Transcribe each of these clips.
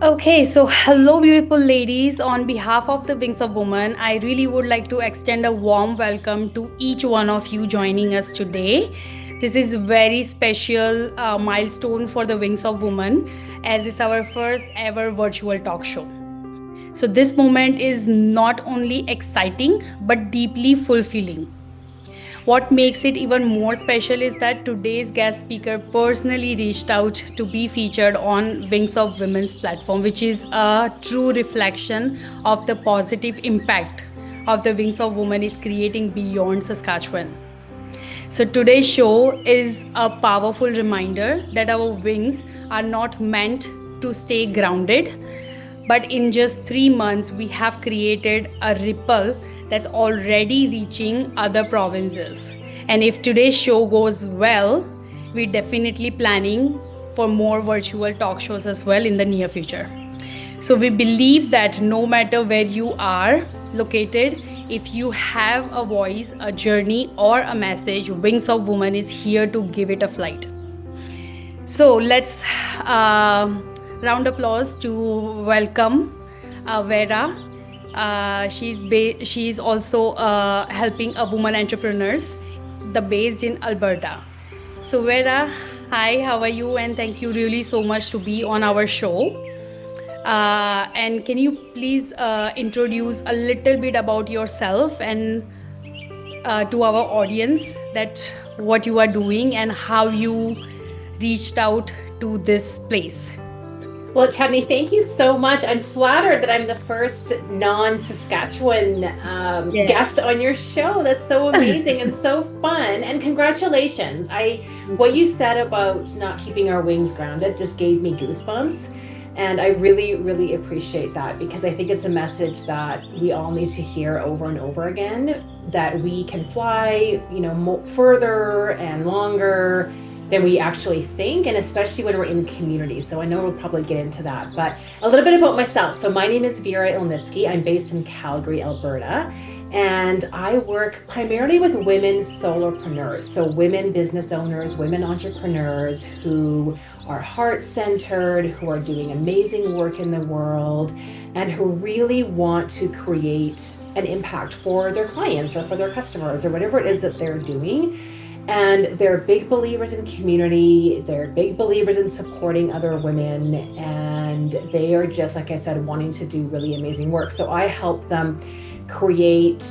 Okay, so hello, beautiful ladies. On behalf of the Wings of Women, I really would like to extend a warm welcome to each one of you joining us today. This is very special milestone for the Wings of Women, as it's our first ever virtual talk show. So this moment is not only exciting but deeply fulfilling. What makes it even more special is that today's guest speaker personally reached out to be featured on Wings of Women's platform, which is a true reflection of the positive impact of the Wings of Women is creating beyond Saskatchewan. So today's show is a powerful reminder that our wings are not meant to stay grounded, but in just 3 months, we have created a ripple that's already reaching other provinces. And if today's show goes well, we're definitely planning for more virtual talk shows as well in the near future. So we believe that no matter where you are located, if you have a voice, a journey, or a message, Wings of Woman is here to give it a flight. So let's round applause to welcome Vera. She's also helping a woman entrepreneurs, the based in Alberta. So Vera, hi, how are you? And thank you really so much to be on our show. And can you please introduce a little bit about yourself and to our audience that what you are doing and how you reached out to this place. Well, Chandni, thank you so much. I'm flattered that I'm the first non-Saskatchewan Yeah. guest on your show. That's so amazing and so fun. And congratulations. What you said about not keeping our wings grounded just gave me goosebumps. And I really, really appreciate that because I think it's a message that we all need to hear over and over again, that we can fly, further and longer than we actually think, and especially when we're in community. So I know we'll probably get into that, but a little bit about myself. So my name is Vera Ilnitsky. I'm based in Calgary, Alberta, and I work primarily with women solopreneurs. So women business owners, women entrepreneurs who are heart-centered, who are doing amazing work in the world, and who really want to create an impact for their clients or for their customers or whatever it is that they're doing. And they're big believers in community. They're big believers in supporting other women. And they are just, like I said, wanting to do really amazing work. So I help them create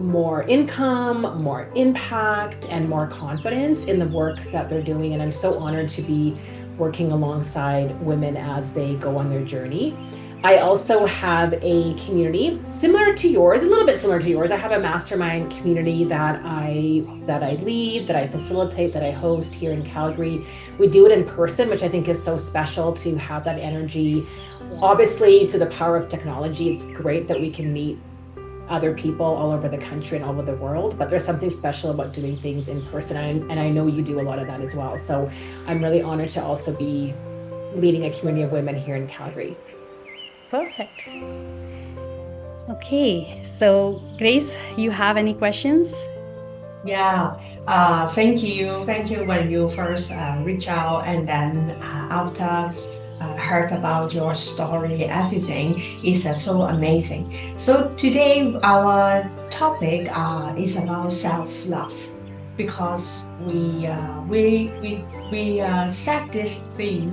more income, more impact, and more confidence in the work that they're doing. And I'm so honored to be working alongside women as they go on their journey. I also have a community similar to yours, a little bit similar to yours. I have a mastermind community that I lead, that I facilitate, that I host here in Calgary. We do it in person, which I think is so special to have that energy. Obviously, through the power of technology, it's great that we can meet other people all over the country and all over the world, but there's something special about doing things in person. And I know you do a lot of that as well. So I'm really honored to also be leading a community of women here in Calgary. Perfect. Okay, so Grace, you have any questions? Yeah, thank you. Thank you when you first reach out and then after heard about your story, everything is so amazing. So today our topic is about self-love because we set this theme,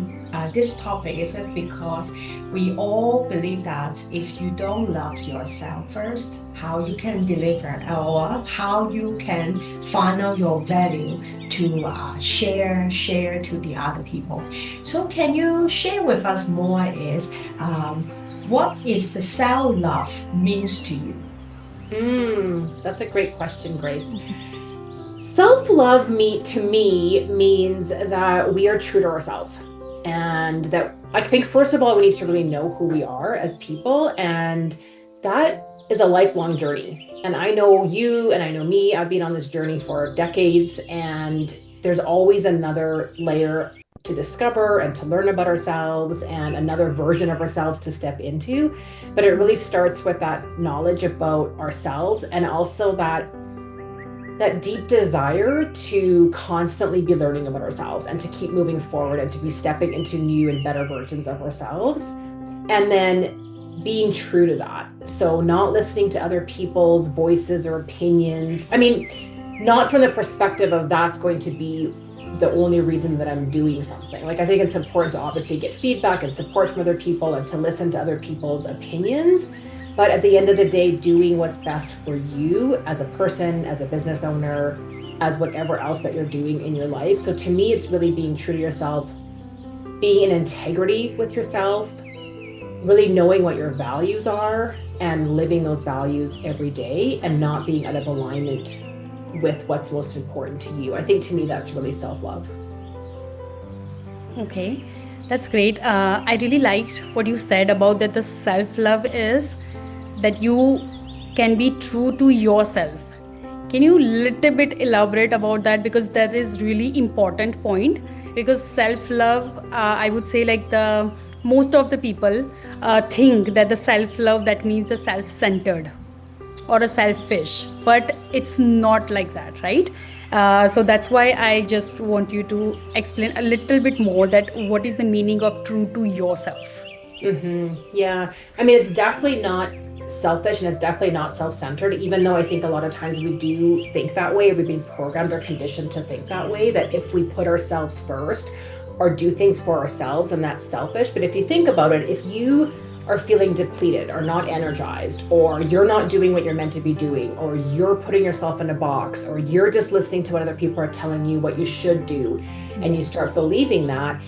this topic is it because we all believe that if you don't love yourself first, how you can deliver or how you can funnel your value to share to the other people. So can you share with us more is what is the self-love means to you? That's a great question, Grace. Self-love to me means that we are true to ourselves, and that I think first of all we need to really know who we are as people, and that is a lifelong journey. And I know you and I know me, I've been on this journey for decades, and there's always another layer to discover and to learn about ourselves and another version of ourselves to step into. But it really starts with that knowledge about ourselves, and also that deep desire to constantly be learning about ourselves and to keep moving forward and to be stepping into new and better versions of ourselves. and then being true to that. So not listening to other people's voices or opinions. I mean, not from the perspective of that's going to be the only reason that I'm doing something. Like, I think it's important to obviously get feedback and support from other people and to listen to other people's opinions. But at the end of the day, doing what's best for you as a person, as a business owner, as whatever else that you're doing in your life. So to me, it's really being true to yourself, being in integrity with yourself, really knowing what your values are and living those values every day and not being out of alignment with what's most important to you. I think to me, that's really self-love. Okay, that's great. I really liked what you said about that the self love is that you can be true to yourself. Can you little bit elaborate about that, because that is really important point? Because self love, I would say, like the most of the people think that the self love, that means the self centered or a selfish, but it's not like that, right? So that's why I just want you to explain a little bit more that what is the meaning of true to yourself. Yeah. I mean, it's definitely not selfish and it's definitely not self-centered, even though I think a lot of times we do think that way, or we've been programmed or conditioned to think that way, that if we put ourselves first or do things for ourselves, and that's selfish. But if you think about it, if you are feeling depleted or not energized, or you're not doing what you're meant to be doing, or you're putting yourself in a box, or you're just listening to what other people are telling you what you should do, and you start believing that,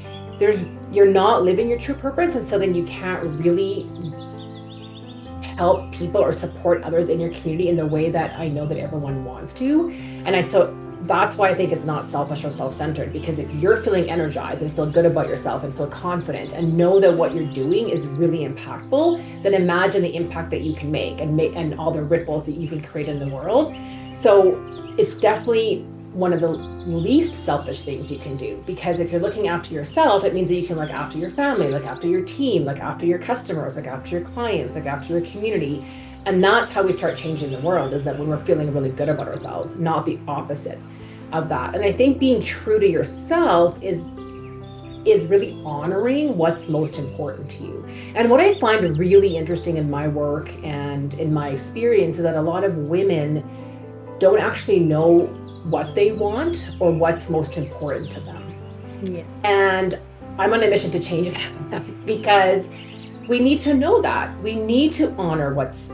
you're not living your true purpose. And so then you can't really help people or support others in your community in the way that I know that everyone wants to. So that's why I think it's not selfish or self-centered, because if you're feeling energized and feel good about yourself and feel confident and know that what you're doing is really impactful, then imagine the impact that you can make and all the ripples that you can create in the world. So it's definitely one of the least selfish things you can do, because if you're looking after yourself, it means that you can look after your family, look after your team, look after your customers, look after your clients, look after your community. And that's how we start changing the world, is that when we're feeling really good about ourselves, not the opposite of that. And I think being true to yourself is really honoring what's most important to you. And what I find really interesting in my work and in my experience is that a lot of women don't actually know what they want or what's most important to them. Yes. And I'm on a mission to change that, because we need to know that. We need to honor what's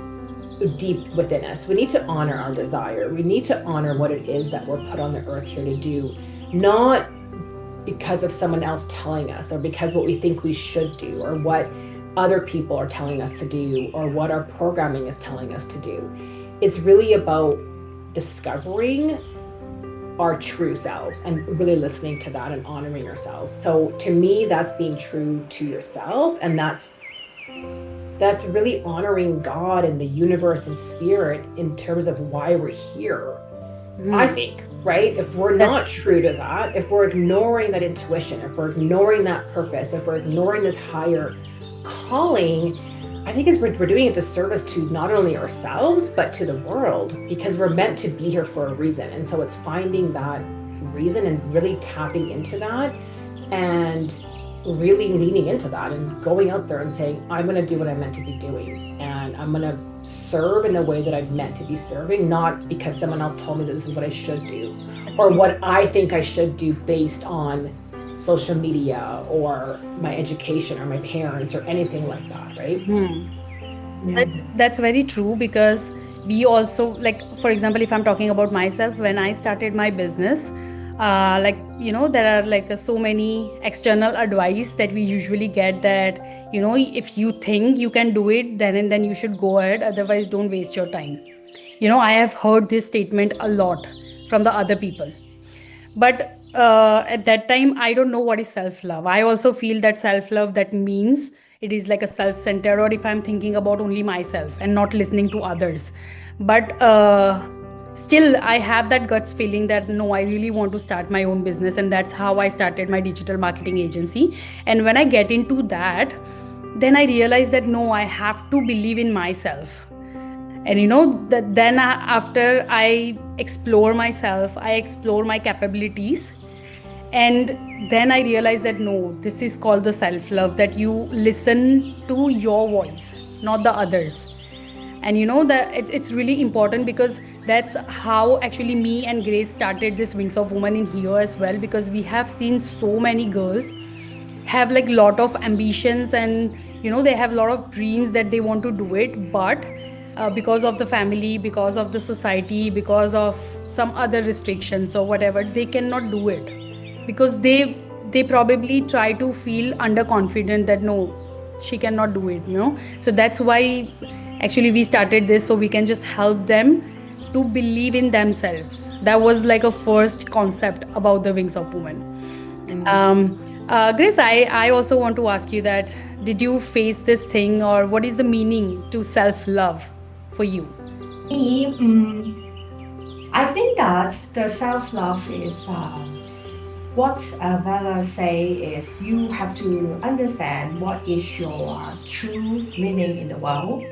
deep within us. We need to honor our desire. We need to honor what it is that we're put on the earth here to do, not because of someone else telling us, or because what we think we should do, or what other people are telling us to do, or what our programming is telling us to do. It's really about discovering our true selves and really listening to that and honoring ourselves. So to me, that's being true to yourself, and that's really honoring God and the universe and spirit in terms of why we're here. I think, right? If we're not true to that, if we're ignoring that intuition, if we're ignoring that purpose, if we're ignoring this higher calling, I think we're doing a disservice to not only ourselves, but to the world, because we're meant to be here for a reason. And so it's finding that reason and really tapping into that and really leaning into that and going out there and saying, I'm going to do what I'm meant to be doing. And I'm going to serve in the way that I'm meant to be serving, not because someone else told me that this is what I should do, or what I think I should do based on social media or my education or my parents or anything like that, right? That's very true, because we also, like, for example, if I'm talking about myself, when I started my business, there are like so many external advice that we usually get, that if you think you can do it, then and then you should go ahead, otherwise don't waste your time. I have heard this statement a lot from the other people. But at that time, I don't know what is self love. I also feel that self love, that means it is like a self centered, or if I'm thinking about only myself and not listening to others. But still, I have that guts feeling that no, I really want to start my own business. And that's how I started my digital marketing agency. And when I get into that, then I realize that no, I have to believe in myself. And then after I explore myself, I explore my capabilities, And then I realized that no, this is called the self love, that you listen to your voice, not the others. And you know that it's really important, because that's how actually me and Grace started this Wings of Women in here as well, because we have seen so many girls have like lot of ambitions, and they have a lot of dreams that they want to do it, but because of the family, because of the society, because of some other restrictions or whatever, they cannot do it, because they probably try to feel underconfident that no, she cannot do it. So that's why actually we started this, so we can just help them to believe in themselves. That was like a first concept about the Wings of Women. Grace, I also want to ask you that, did you face this thing, or what is the meaning to self-love for you? Me, I think that the self-love is what Vera say is you have to understand what is your true meaning in the world.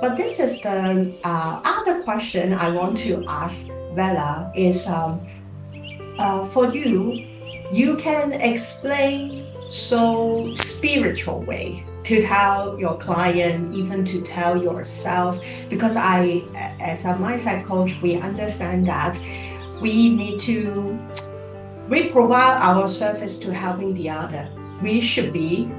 But this is the other question I want to ask Vera is for you, you can explain so spiritual way to tell your client, even to tell yourself, because as a mindset coach, we understand that we provide our service to helping the other. We should be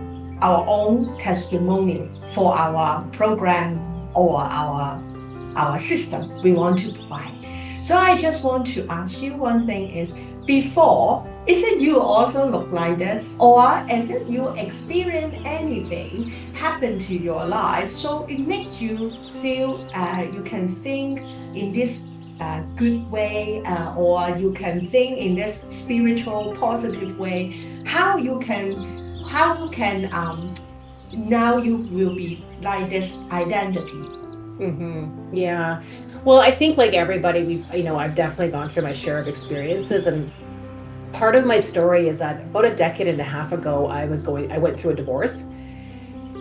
our own testimony for our program or our system we want to provide. So I just want to ask you one thing is, before, isn't you also look like this? Or isn't you experience anything happen to your life, so it makes you feel you can think in this good way, or you can think in this spiritual positive way, how you can now you will be like this identity. Yeah. Well, I think like everybody, I've definitely gone through my share of experiences, and part of my story is that about a decade and a half ago, I went through a divorce,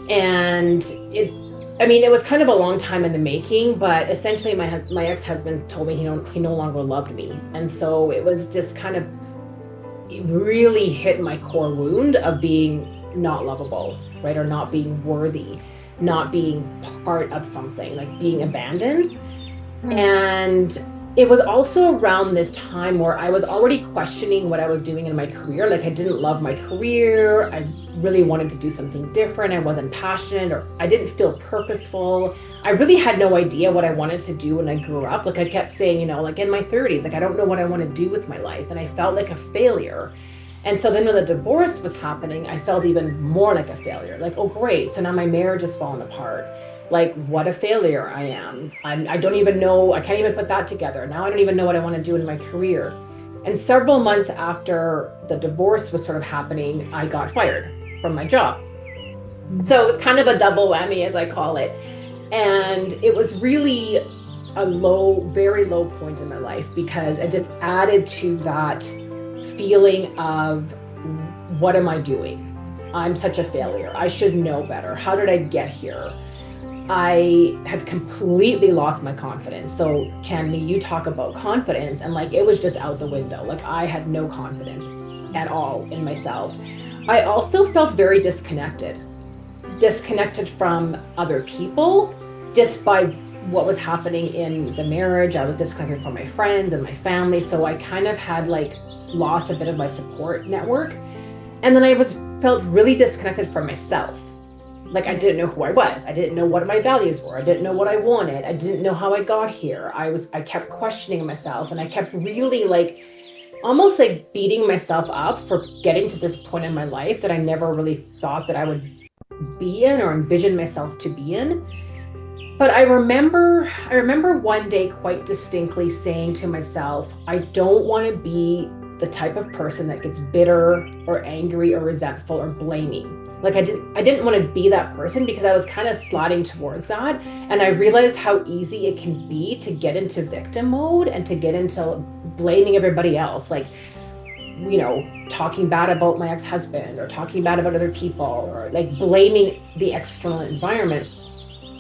and it was kind of a long time in the making, but essentially my ex-husband told me he no longer loved me. And so it was just kind of, it really hit my core wound of being not lovable, right? Or not being worthy, not being part of something, like being abandoned. And it was also around this time where I was already questioning what I was doing in my career. Like, I didn't love my career. I really wanted to do something different. I wasn't passionate, or I didn't feel purposeful. I really had no idea what I wanted to do when I grew up. Like, I kept saying, like in my 30s, like, I don't know what I want to do with my life. And I felt like a failure. And so then when the divorce was happening, I felt even more like a failure. Like, oh, great. So now my marriage is falling apart. Like, what a failure I am. I don't even know, I can't even put that together. Now I don't even know what I want to do in my career. And several months after the divorce was sort of happening, I got fired from my job. So it was kind of a double whammy, as I call it. And it was really a very low point in my life, because it just added to that feeling of, what am I doing? I'm such a failure. I should know better. How did I get here? I have completely lost my confidence. So Chandni, you talk about confidence, and like, it was just out the window. Like, I had no confidence at all in myself. I also felt very disconnected from other people, just by what was happening in the marriage. I was disconnected from my friends and my family. So I kind of had like lost a bit of my support network. And then I felt really disconnected from myself. Like, I didn't know who I was. I didn't know what my values were. I didn't know what I wanted. I didn't know how I got here. I kept questioning myself, and I kept really like, almost like beating myself up for getting to this point in my life that I never really thought that I would be in or envision myself to be in. But I remember one day quite distinctly saying to myself, I don't want to be the type of person that gets bitter or angry or resentful or blaming. Like, I didn't want to be that person, because I was kind of sliding towards that. And I realized how easy it can be to get into victim mode and to get into blaming everybody else. Like, talking bad about my ex-husband, or talking bad about other people, or like blaming the external environment.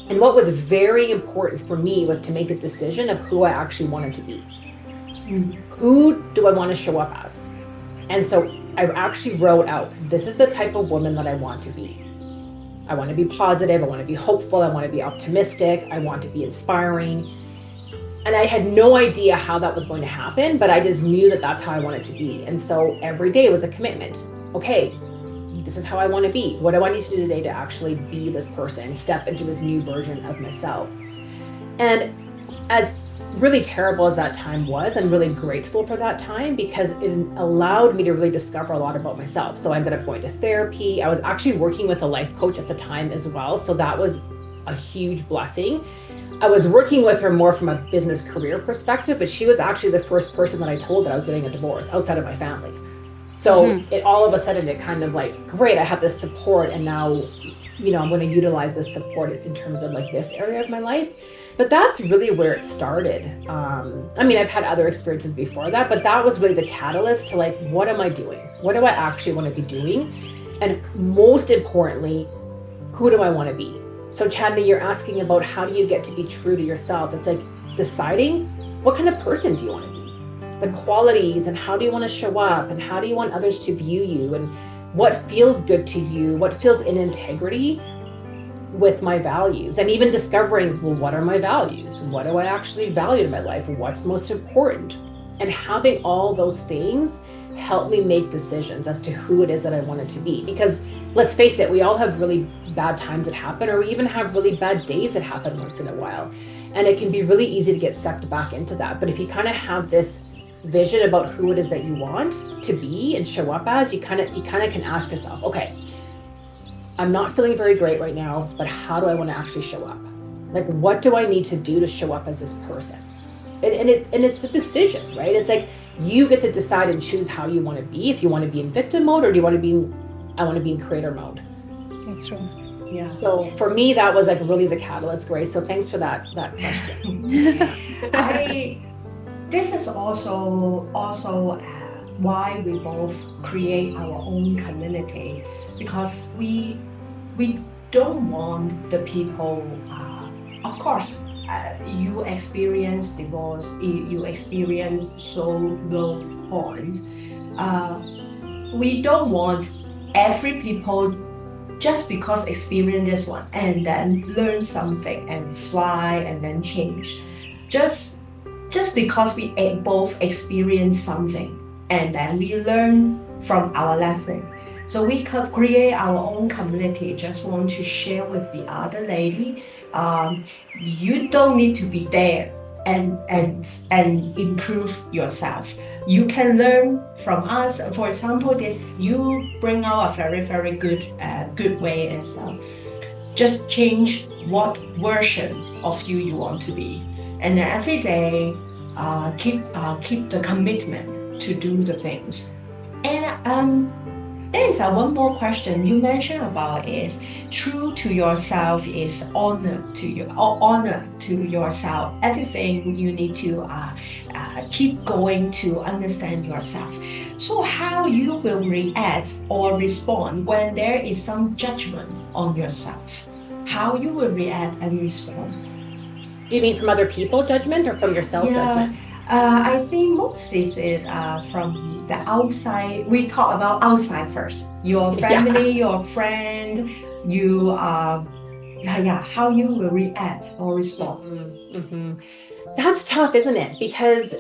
And what was very important for me was to make a decision of who I actually wanted to be. Who do I want to show up as? And so I actually wrote out, this is the type of woman that I want to be. I want to be positive. I want to be hopeful. I want to be optimistic. I want to be inspiring. And I had no idea how that was going to happen, but I just knew that that's how I wanted to be. And so every day was a commitment. Okay, this is how I want to be. What do I need to do today to actually be this person, step into this new version of myself? And as really terrible as that time was, I'm really grateful for that time because it allowed me to really discover a lot about myself. So I ended up going to therapy. I was actually working with a life coach at the time as well. So that was a huge blessing. I was working with her more from a business career perspective, but she was actually the first person that I told that I was getting a divorce outside of my family. So it all of a sudden, it kind of like, great, I have this support. And now, you know, I'm going to utilize this support in terms of like this area of my life. But that's really where it started. I mean, I've had other experiences before that, but that was really the catalyst to like, what am I doing? What do I actually want to be doing? And most importantly, who do I want to be? So Chandni, you're asking about how do you get to be true to yourself? It's like deciding what kind of person do you want to be? The qualities and how do you want to show up and how do you want others to view you and what feels good to you, what feels in integrity with my values, and even discovering, well, what are my values? What do I actually value in my life? What's most important? And having all those things help me make decisions as to who it is that I want it to be. Because let's face it, we all have really bad times that happen, or we even have really bad days that happen once in a while. And it can be really easy to get sucked back into that. But if you kind of have this vision about who it is that you want to be and show up as, you kind of can ask yourself, okay, I'm not feeling very great right now, but how do I want to actually show up? Like, what do I need to do to show up as this person? And it's a decision, right? It's like you get to decide and choose how you want to be. If you want to be in victim mode, or do you want to be I want to be in creator mode. That's true. Yeah. So for me, that was like really the catalyst, Grace. So thanks for that question. This is also why we both create our own community, because we don't want the people. Of course, you experience divorce, you experience so low point. We don't want every people just because experience this one and then learn something and fly and then change. Just because we both experience something and then we learn from our lesson. So we could create our own community. Just want to share with the other lady. You don't need to be there and improve yourself. You can learn from us. For example, this you bring out a very, very good way is just change what version of you want to be, and every day keep the commitment to do the things. And there's one more question you mentioned about is true to yourself is honor to yourself. Everything you need to keep going to understand yourself. So how you will react or respond when there is some judgment on yourself? How you will react and respond? Do you mean from other people judgment or from yourself judgment? I think most is it from the outside. We talk about outside first. Your family, your friend, you how you will react or respond. That's tough, isn't it? Because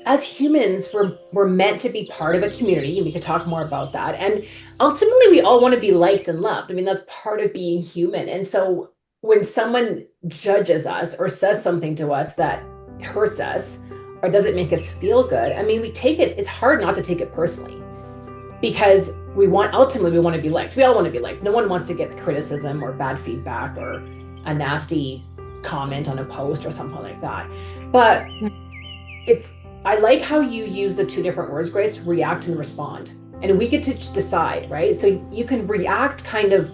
as humans, we're meant to be part of a community, and we could talk more about that. And ultimately, we all want to be liked and loved. I mean, that's part of being human. And so when someone judges us or says something to us that hurts us or doesn't make us feel good, I mean, we take it, it's hard not to take it personally, because ultimately we want to be liked. We all want to be liked. No one wants to get criticism or bad feedback or a nasty comment on a post or something like that. But I like how you use the two different words, Grace, react and respond. And we get to decide, right? So you can react kind of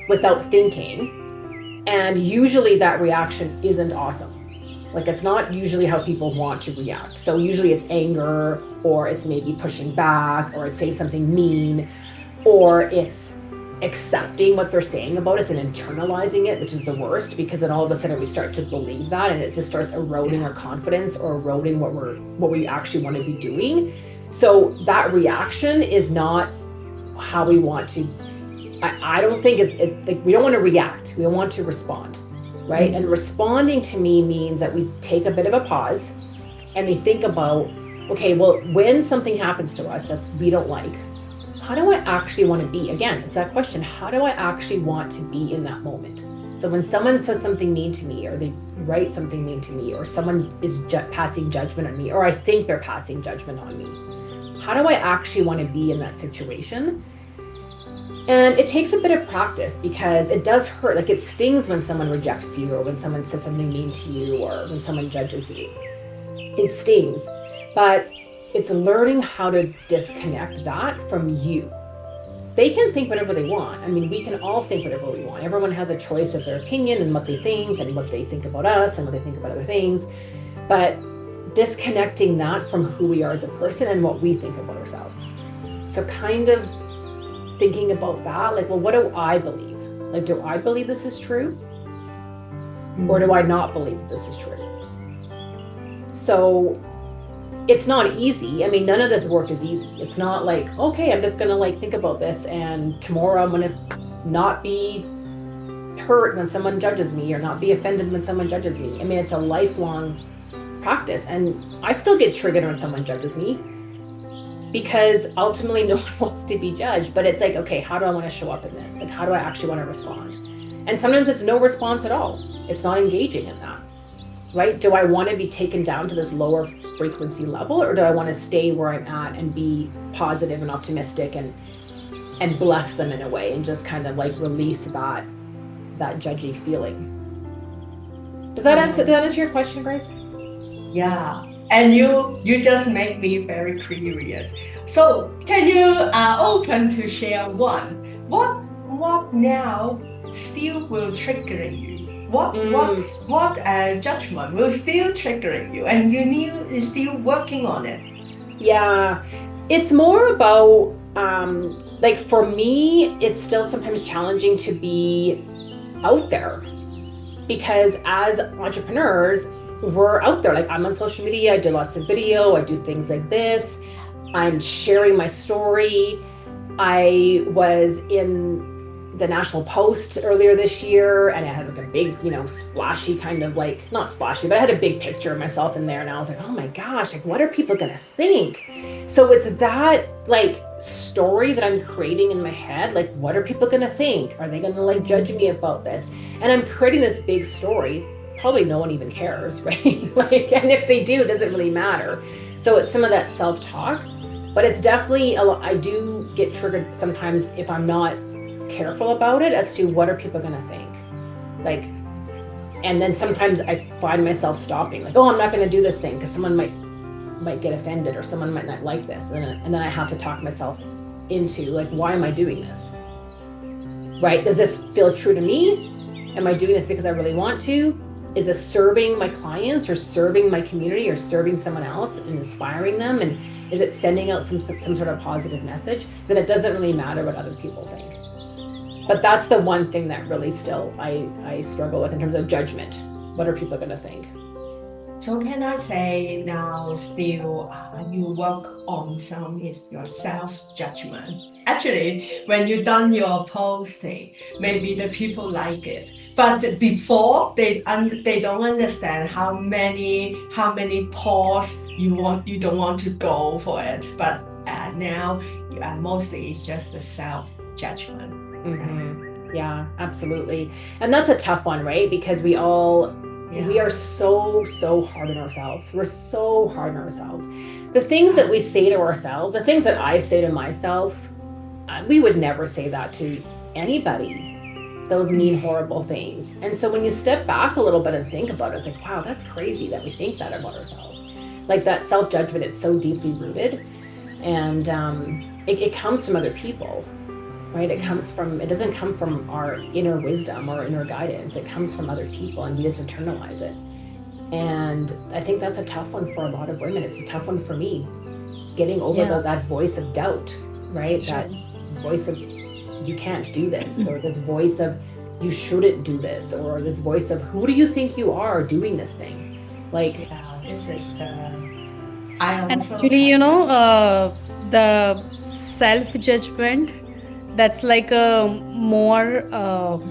without thinking. And usually that reaction isn't awesome. Like, it's not usually how people want to react. So usually it's anger, or it's maybe pushing back, or it's saying something mean, or it's accepting what they're saying about us and internalizing it, which is the worst, because then all of a sudden we start to believe that, and it just starts eroding our confidence or eroding what we actually want to be doing. So that reaction is not how we want to. I don't think it's like, we don't want to react. We want to respond, right? And responding to me means that we take a bit of a pause and we think about, okay, well, when something happens to us that we don't like, how do I actually want to be? Again, it's that question, how do I actually want to be in that moment? So when someone says something mean to me, or they write something mean to me, or someone is passing judgment on me, or I think they're passing judgment on me, how do I actually want to be in that situation? And it takes a bit of practice, because it does hurt. Like, it stings when someone rejects you, or when someone says something mean to you, or when someone judges you. It stings, but it's learning how to disconnect that from you. They can think whatever they want. I mean, we can all think whatever we want. Everyone has a choice of their opinion and what they think, and what they think about us, and what they think about other things. But disconnecting that from who we are as a person and what we think about ourselves. So kind of thinking about that, like, well, what do I believe? Like, do I believe this is true? Or do I not believe that this is true? So it's not easy. I mean, none of this work is easy. It's not like, okay, I'm just gonna like think about this, and tomorrow I'm gonna not be hurt when someone judges me, or not be offended when someone judges me. I mean, it's a lifelong practice, and I still get triggered when someone judges me, because ultimately no one wants to be judged. But it's like, okay, how do I want to show up in this? Like, how do I actually want to respond? And sometimes it's no response at all. It's not engaging in that, right? Do I want to be taken down to this lower frequency level, or do I want to stay where I'm at and be positive and optimistic and bless them in a way, and just kind of like release that judgy feeling? Does that answer your question, Grace? Yeah, and you just make me very curious. So can you open to share what now still will trigger you? What judgment will still trigger you, and you're still working on it? Yeah, it's more about like, for me, it's still sometimes challenging to be out there, because as entrepreneurs, we're out there. Like, I'm on social media, I do lots of video, I do things like this, I'm sharing my story. I was in the National Post earlier this year, and I had like a big, splashy kind of, like, not splashy, but I had a big picture of myself in there, and I was like, oh my gosh, like, what are people gonna think? So it's that like story that I'm creating in my head. Like, what are people gonna think? Are they gonna like judge me about this? And I'm creating this big story. Probably no one even cares, right? Like, and if they do, it doesn't really matter. So it's some of that self-talk, but it's definitely I do get triggered sometimes if I'm not careful about it, as to what are people going to think. Like, and then sometimes I find myself stopping, like, oh, I'm not going to do this thing because someone might get offended, or someone might not like this, and then I have to talk myself into, like, why am I doing this? Right? Does this feel true to me? Am I doing this because I really want to? Is it serving my clients, or serving my community, or serving someone else and inspiring them? And is it sending out some sort of positive message? Then it doesn't really matter what other people think. But that's the one thing that really still I struggle with in terms of judgment. What are people going to think? So can I say now still you work on some is your self-judgment. Actually, when you done your posting, maybe the people like it. But before they don't understand how many pause you don't want to go for it. But now mostly it's just the self-judgment. Mm-hmm. Yeah, absolutely. And that's a tough one, right? Because we are so hard on ourselves. We're so hard on ourselves. The things that we say to ourselves, the things that I say to myself, we would never say that to anybody. Those mean, horrible things. And so when you step back a little bit and think about it, it's like, wow, that's crazy that we think that about ourselves. Like, that self-judgment is so deeply rooted, and it comes from other people, right? It doesn't come from our inner wisdom or inner guidance. It comes from other people, and we just internalize it. And I think that's a tough one for a lot of women. It's a tough one for me, getting over that voice of doubt, right? Sure. That voice of, you can't do this, or this voice of, you shouldn't do this, or this voice of, who do you think you are doing this thing? Like, this is I And also actually, have this. the self judgment, that's like a more of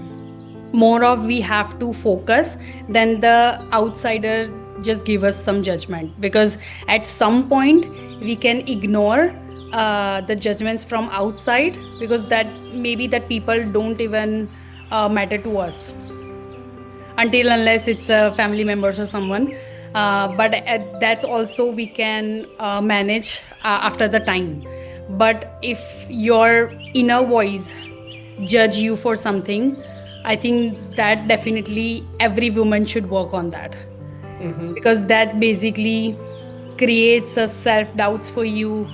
we have to focus than the outsider just give us some judgment, because at some point we can ignore the judgments from outside, because that maybe that people don't even matter to us until unless it's family members or someone, but that's also we can manage after the time. But if your inner voice judge you for something, I think that definitely every woman should work on that, Hmm. because that basically creates a self doubts for you,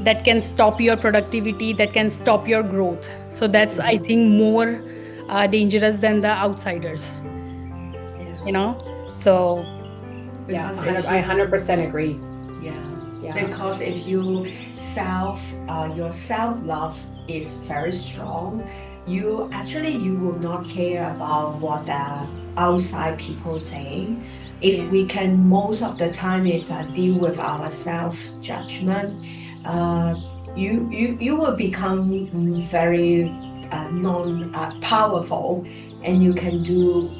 that can stop your productivity, that can stop your growth. So that's, I Hmm. think, more dangerous than the outsiders, you Yeah. know. So Yeah, Because 100, if I you 100% agree. Yeah, Yeah. because if your self love is very strong, you will not care about what the outside people saying. If Yeah. we can most of the time is deal with our self judgment, uh, you will become very non powerful, and you can do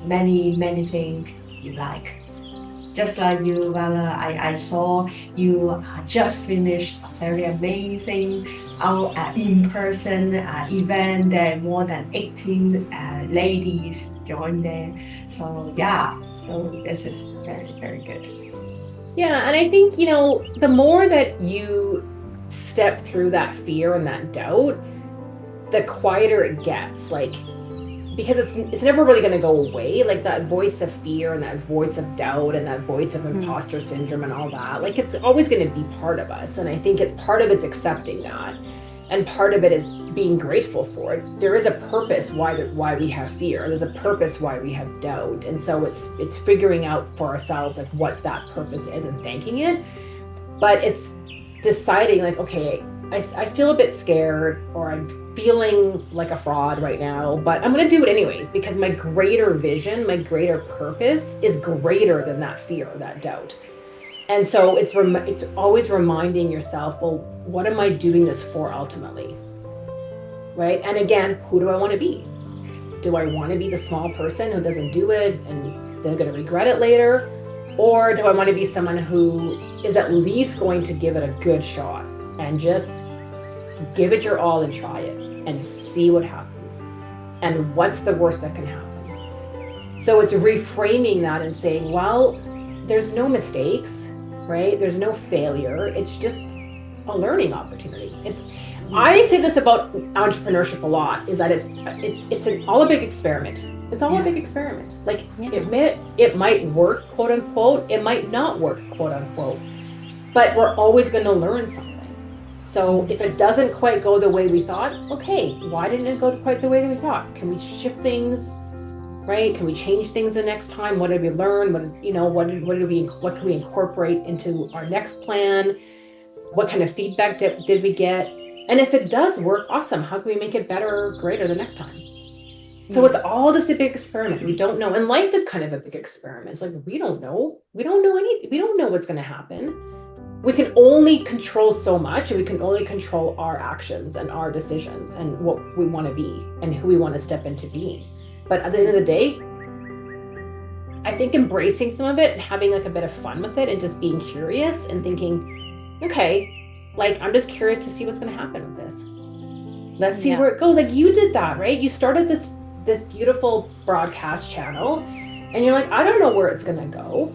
many things you like. Just like you, Vala, I saw you just finished a very amazing in-person event. There more than 18 ladies joined there. So yeah, so this is very good. Yeah, and I think, the more that you step through that fear and that doubt, the quieter it gets. Like, because it's never really going to go away, like that voice of fear and that voice of doubt and that voice of hmm. imposter syndrome and all that, like it's always going to be part of us. And I think it's part of it's accepting that, and part of it is being grateful for it. There is a purpose why we have fear, there's a purpose why we have doubt, and so it's figuring out for ourselves like what that purpose is and thanking it. But it's deciding like, okay, I feel a bit scared, or I'm feeling like a fraud right now, but I'm going to do it anyways, because my greater vision, my greater purpose is greater than that fear, that doubt. And so it's always reminding yourself, well, what am I doing this for ultimately? Right? And again, who do I want to be? Do I want to be the small person who doesn't do it and they're going to regret it later? Or do I want to be someone who is at least going to give it a good shot and just give it your all and try it and see what happens? And what's the worst that can happen? So it's reframing that and saying, well, there's no mistakes, right? There's no failure. It's just a learning opportunity. I say this about entrepreneurship a lot, is that it's all a big experiment. It's all a big experiment. Like, it might work, quote unquote. It might not work, quote unquote. But we're always going to learn something. So if it doesn't quite go the way we thought, okay, why didn't it go quite the way that we thought? Can we shift things, right? Can we change things the next time? What did we learn? What can we incorporate into our next plan? What kind of feedback did we get? And if it does work, awesome. How can we make it better or greater the next time? So it's all just a big experiment. We don't know. And life is kind of a big experiment. It's like, we don't know. We don't know anything. We don't know what's going to happen. We can only control so much, and we can only control our actions and our decisions and what we want to be and who we want to step into being. But at the end of the day, I think embracing some of it and having like a bit of fun with it and just being curious and thinking, okay, like, I'm just curious to see what's going to happen with this. Let's see where it goes. Like, you did that, right? You started this beautiful broadcast channel, and you're like, I don't know where it's going to go.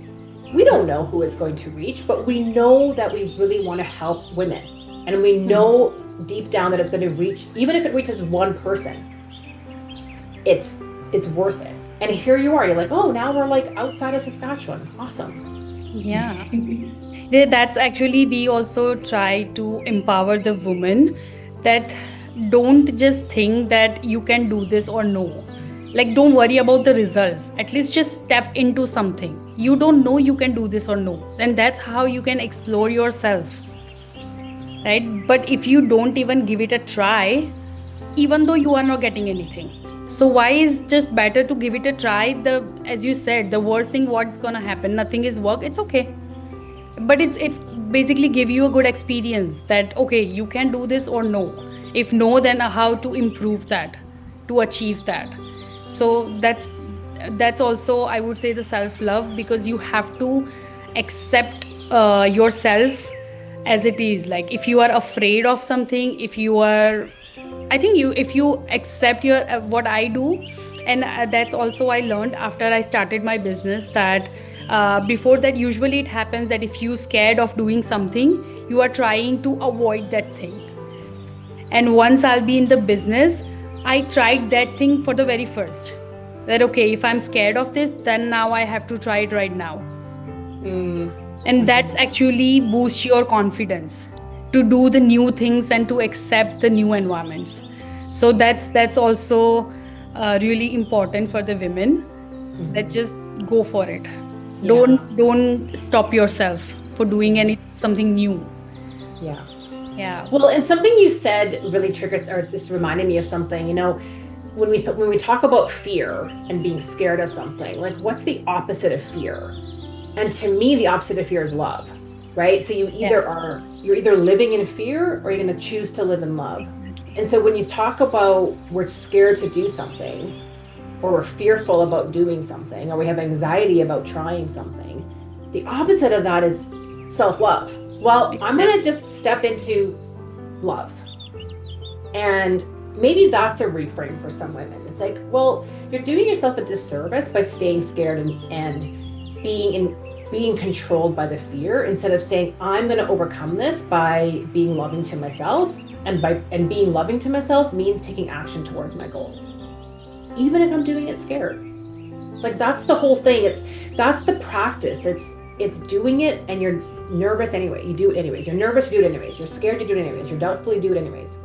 We don't know who it's going to reach, but we know that we really want to help women. And we know deep down that it's going to reach, even if it reaches one person, it's worth it. And here you are, you're like, oh, now we're like outside of Saskatchewan. Awesome. Yeah. That's actually, we also try to empower the women, that don't just think that you can do this or no. Like, don't worry about the results. At least just step into something. You don't know you can do this or no. And that's how you can explore yourself. Right? But if you don't even give it a try, even though you are not getting anything. So why is just better to give it a try? As you said, the worst thing what's gonna happen, nothing is work, it's okay. but it's basically give you a good experience that okay, you can do this or no. If no, then how to improve that, to achieve that. So that's also, I would say, the self love, because you have to accept yourself as it is. Like if you are afraid of something, if you are, I think you, if you accept your what I do, and that's also I learned after I started my business, that before that usually it happens that if you scared of doing something, you are trying to avoid that thing. And once I'll be in the business, I tried that thing for the very first, that okay, if I'm scared of this, then now I have to try it right now. Mm. And that's actually boosts your confidence to do the new things and to accept the new environments. So that's also really important for the women, that just go for it. Yeah. Don't stop yourself for doing any something new. Yeah. Yeah. Well, and something you said really triggered, or this reminded me of something. You know, when we talk about fear and being scared of something, like what's the opposite of fear? And to me, the opposite of fear is love, right? So you're either living in fear or you're going to choose to live in love. And so when you talk about we're scared to do something, or we're fearful about doing something, or we have anxiety about trying something, the opposite of that is self-love. Well, I'm going to just step into love. And maybe that's a reframe for some women. It's like, well, you're doing yourself a disservice by staying scared and being controlled by the fear, instead of saying, I'm going to overcome this by being loving to myself. And being loving to myself means taking action towards my goals, even if I'm doing it scared. Like that's the whole thing. That's the practice. It's doing it, and you're nervous anyway. You do it anyways. You're nervous, you do it anyways. You're scared, you do it anyways. You're doubtful, you do it anyways.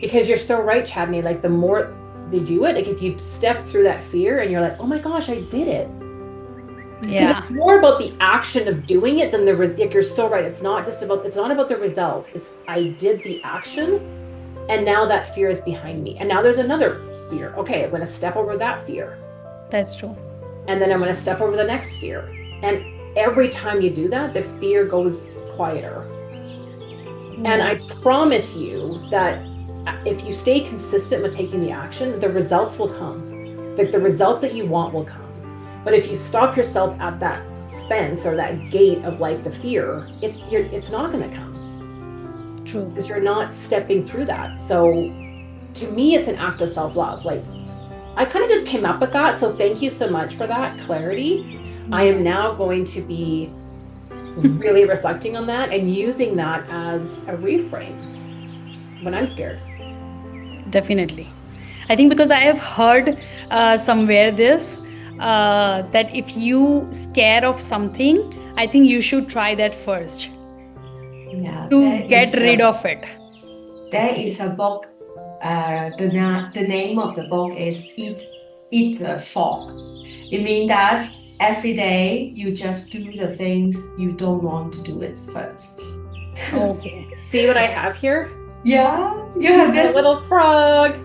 Because you're so right, Chandni. Like the more they do it, like if you step through that fear and you're like, oh my gosh, I did it. Yeah. It's more about the action of doing it than like you're so right. It's not about the result. It's I did the action, and now that fear is behind me. And now there's another fear. Okay, I'm going to step over that fear. That's true. And then I'm going to step over the next fear. And every time you do that, the fear goes quieter. And I promise you that if you stay consistent with taking the action, the results will come. Like the results that you want will come. But if you stop yourself at that fence or that gate of like the fear, it's not going to come. True. Because you're not stepping through that. So to me, it's an act of self-love. Like I kind of just came up with that. So thank you so much for that clarity. I am now going to be really reflecting on that and using that as a reframe when I'm scared. Definitely. I think because I have heard somewhere this, that if you scared of something, I think you should try that first Yeah, to get rid of it. there is a book. The name of the book is Eat the Frog. It means that every day you just do the things you don't want to do it first. Okay. See what I have here? Yeah, you have A that. little frog.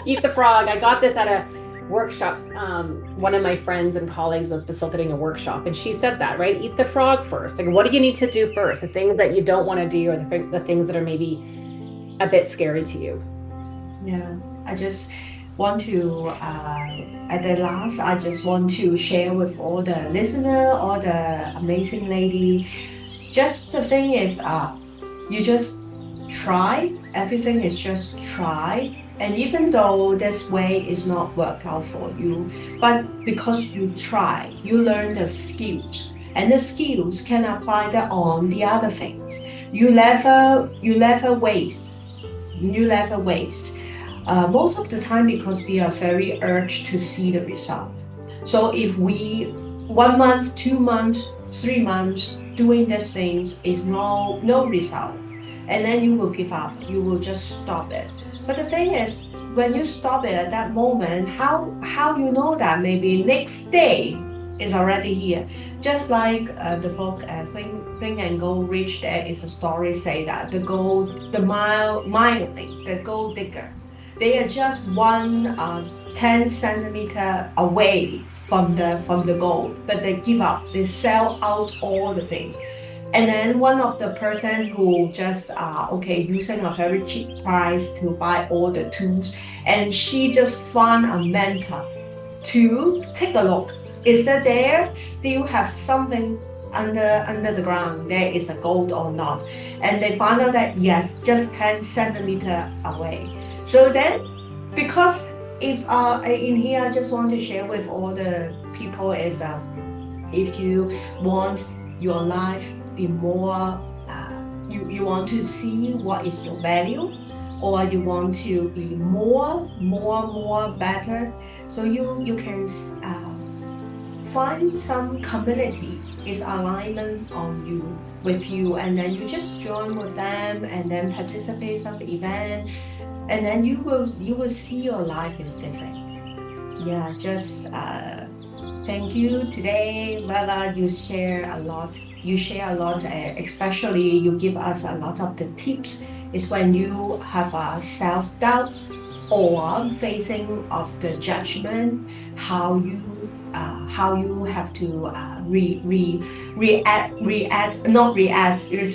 Eat the frog. I got this at a workshop. One of my friends and colleagues was facilitating a workshop, and she said that, right? Eat the frog first. Like, what do you need to do first? The things that you don't want to do, or the things that are maybe a bit scary to you. Yeah, I just want to, at the last, I just want to share with all the listener, all the amazing lady. Just the thing is, you just try. Everything is just try. And even though this way is not work out for you, but because you try, you learn the skills, and the skills can apply that on the other things. You never waste. You never waste. Most of the time, because we are very urged to see the result. So if we 1 month, 2 months, 3 months doing these things is no result, and then you will give up. You will just stop it. But the thing is, when you stop it at that moment, how you know that maybe next day is already here? Just like the book Think and Go Rich, there is a story say that the gold digger, they are just one 10 centimeter away from the goal, but they give up. They sell out all the things. And then one of the person who just using a very cheap price to buy all the tools, and she just found a mentor to take a look. Is that there still have something under the ground? There is a gold or not? And they found out that yes, just 10 centimeter away. So then, because if in here, I just want to share with all the people is if you want your life be more, you want to see what is your value, or you want to be more better, so you can find some community is alignment on you with you, and then you just join with them and then participate some event, and then you will see your life is different. Yeah, just thank you today, Vera. You share a lot. Especially you give us a lot of the tips. Is when you have a self-doubt or facing of the judgment, how you have to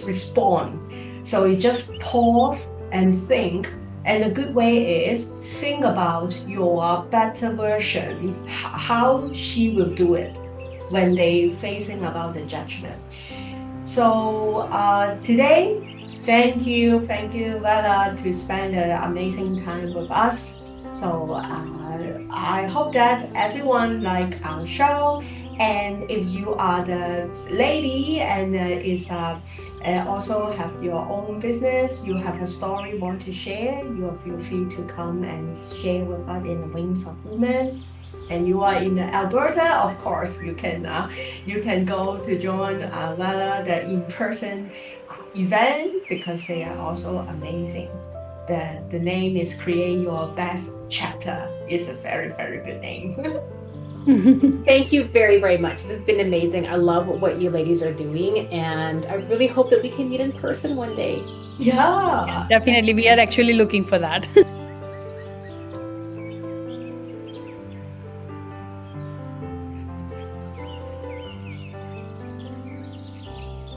respond. So you just pause and think. And a good way is think about your better version, how she will do it when they facing about the judgment. So today, thank you, Vera, to spend an amazing time with us. So I hope that everyone like our show, and if you are the lady and also have your own business, you have a story you want to share, you feel free to come and share with us in the Wings of Women. And you are in Alberta, of course, you can go to join Vera the in-person event, because they are also amazing. The name is Create Your Best Chapter. It's a very, very good name. Thank you very, very much. It's been amazing. I love what you ladies are doing, and I really hope that we can meet in person one day. Yeah. Definitely, we are actually looking for that.